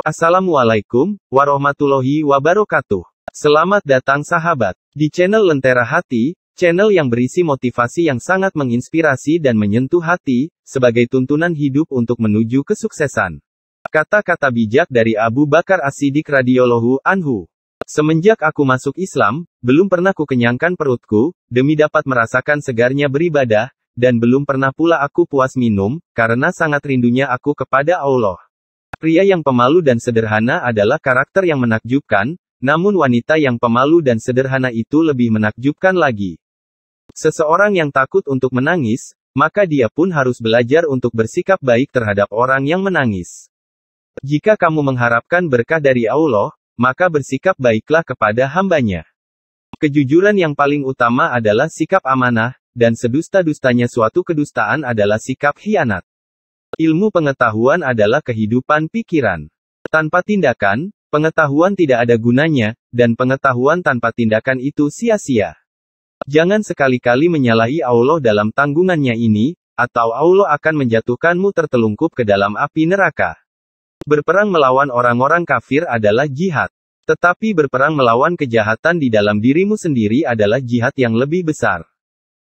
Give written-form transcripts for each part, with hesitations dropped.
Assalamualaikum warahmatullahi wabarakatuh. Selamat datang sahabat di channel Lentera Hati, channel yang berisi motivasi yang sangat menginspirasi dan menyentuh hati, sebagai tuntunan hidup untuk menuju kesuksesan. Kata-kata bijak dari Abu Bakar As-Siddiq radhiyallahu anhu. Semenjak aku masuk Islam, belum pernah kukenyangkan perutku, demi dapat merasakan segarnya beribadah, dan belum pernah pula aku puas minum, karena sangat rindunya aku kepada Allah. Pria yang pemalu dan sederhana adalah karakter yang menakjubkan, namun wanita yang pemalu dan sederhana itu lebih menakjubkan lagi. Seseorang yang takut untuk menangis, maka dia pun harus belajar untuk bersikap baik terhadap orang yang menangis. Jika kamu mengharapkan berkah dari Allah, maka bersikap baiklah kepada hambanya. Kejujuran yang paling utama adalah sikap amanah, dan sedusta-dustanya suatu kedustaan adalah sikap khianat. Ilmu pengetahuan adalah kehidupan pikiran. Tanpa tindakan, pengetahuan tidak ada gunanya, dan pengetahuan tanpa tindakan itu sia-sia. Jangan sekali-kali menyalahi Allah dalam tanggungannya ini, atau Allah akan menjatuhkanmu tertelungkup ke dalam api neraka. Berperang melawan orang-orang kafir adalah jihad. Tetapi berperang melawan kejahatan di dalam dirimu sendiri adalah jihad yang lebih besar.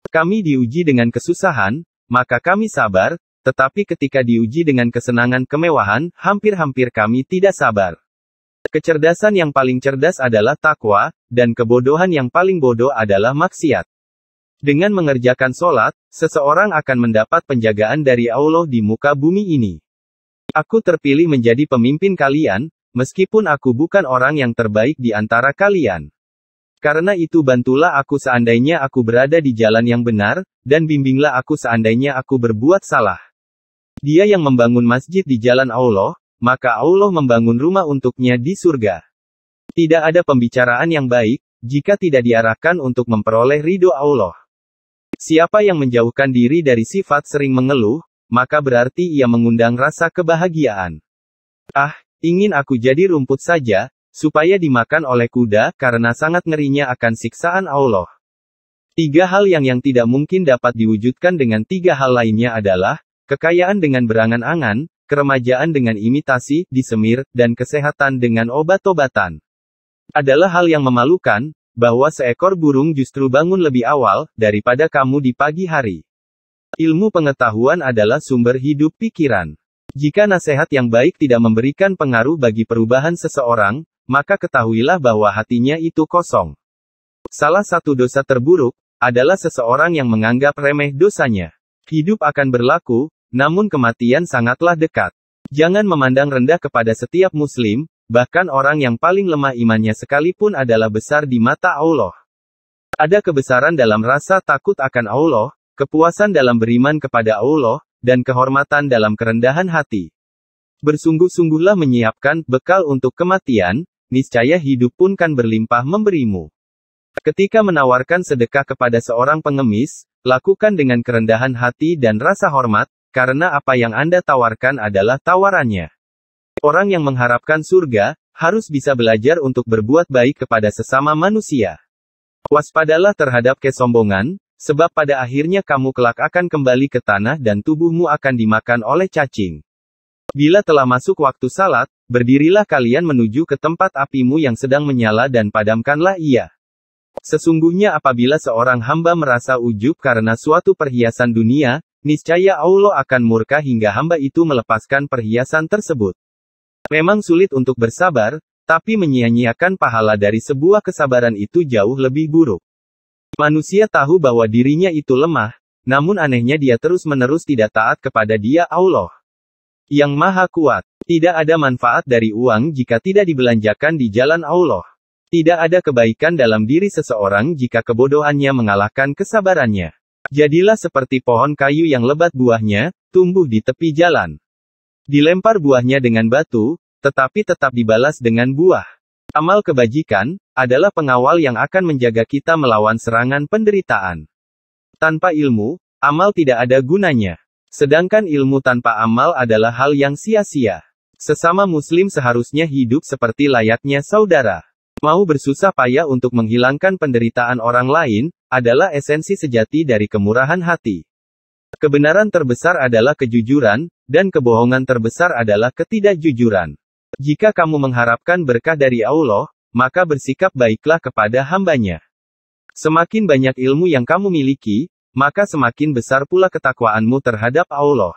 Kami diuji dengan kesusahan, maka kami sabar, tetapi ketika diuji dengan kesenangan kemewahan, hampir-hampir kami tidak sabar. Kecerdasan yang paling cerdas adalah takwa, dan kebodohan yang paling bodoh adalah maksiat. Dengan mengerjakan sholat, seseorang akan mendapat penjagaan dari Allah di muka bumi ini. Aku terpilih menjadi pemimpin kalian, meskipun aku bukan orang yang terbaik di antara kalian. Karena itu bantulah aku seandainya aku berada di jalan yang benar, dan bimbinglah aku seandainya aku berbuat salah. Dia yang membangun masjid di jalan Allah, maka Allah membangun rumah untuknya di surga. Tidak ada pembicaraan yang baik, jika tidak diarahkan untuk memperoleh ridho Allah. Siapa yang menjauhkan diri dari sifat sering mengeluh, maka berarti ia mengundang rasa kebahagiaan. Ah, ingin aku jadi rumput saja, supaya dimakan oleh kuda, karena sangat ngerinya akan siksaan Allah. Tiga hal yang tidak mungkin dapat diwujudkan dengan tiga hal lainnya adalah, kekayaan dengan berangan-angan, keremajaan dengan imitasi, disemir, dan kesehatan dengan obat-obatan. Adalah hal yang memalukan, bahwa seekor burung justru bangun lebih awal, daripada kamu di pagi hari. Ilmu pengetahuan adalah sumber hidup pikiran. Jika nasihat yang baik tidak memberikan pengaruh bagi perubahan seseorang, maka ketahuilah bahwa hatinya itu kosong. Salah satu dosa terburuk, adalah seseorang yang menganggap remeh dosanya. Hidup akan berlaku, namun kematian sangatlah dekat. Jangan memandang rendah kepada setiap muslim, bahkan orang yang paling lemah imannya sekalipun adalah besar di mata Allah. Ada kebesaran dalam rasa takut akan Allah, kepuasan dalam beriman kepada Allah, dan kehormatan dalam kerendahan hati. Bersungguh-sungguhlah menyiapkan bekal untuk kematian, niscaya hidup pun kan berlimpah memberimu. Ketika menawarkan sedekah kepada seorang pengemis, lakukan dengan kerendahan hati dan rasa hormat, karena apa yang Anda tawarkan adalah tawarannya. Orang yang mengharapkan surga, harus bisa belajar untuk berbuat baik kepada sesama manusia. Waspadalah terhadap kesombongan, sebab pada akhirnya kamu kelak akan kembali ke tanah dan tubuhmu akan dimakan oleh cacing. Bila telah masuk waktu salat, berdirilah kalian menuju ke tempat apimu yang sedang menyala dan padamkanlah ia. Sesungguhnya apabila seorang hamba merasa ujub karena suatu perhiasan dunia, niscaya Allah akan murka hingga hamba itu melepaskan perhiasan tersebut. Memang sulit untuk bersabar, tapi menyia-nyiakan pahala dari sebuah kesabaran itu jauh lebih buruk. Manusia tahu bahwa dirinya itu lemah, namun anehnya dia terus-menerus tidak taat kepada Dia Allah yang Maha Kuat. Tidak ada manfaat dari uang jika tidak dibelanjakan di jalan Allah. Tidak ada kebaikan dalam diri seseorang jika kebodohannya mengalahkan kesabarannya. Jadilah seperti pohon kayu yang lebat buahnya, tumbuh di tepi jalan. Dilempar buahnya dengan batu, tetapi tetap dibalas dengan buah. Amal kebajikan adalah pengawal yang akan menjaga kita melawan serangan penderitaan. Tanpa ilmu, amal tidak ada gunanya. Sedangkan ilmu tanpa amal adalah hal yang sia-sia. Sesama muslim seharusnya hidup seperti layaknya saudara. Mau bersusah payah untuk menghilangkan penderitaan orang lain, adalah esensi sejati dari kemurahan hati. Kebenaran terbesar adalah kejujuran, dan kebohongan terbesar adalah ketidakjujuran. Jika kamu mengharapkan berkah dari Allah, maka bersikap baiklah kepada hamba-Nya. Semakin banyak ilmu yang kamu miliki, maka semakin besar pula ketakwaanmu terhadap Allah.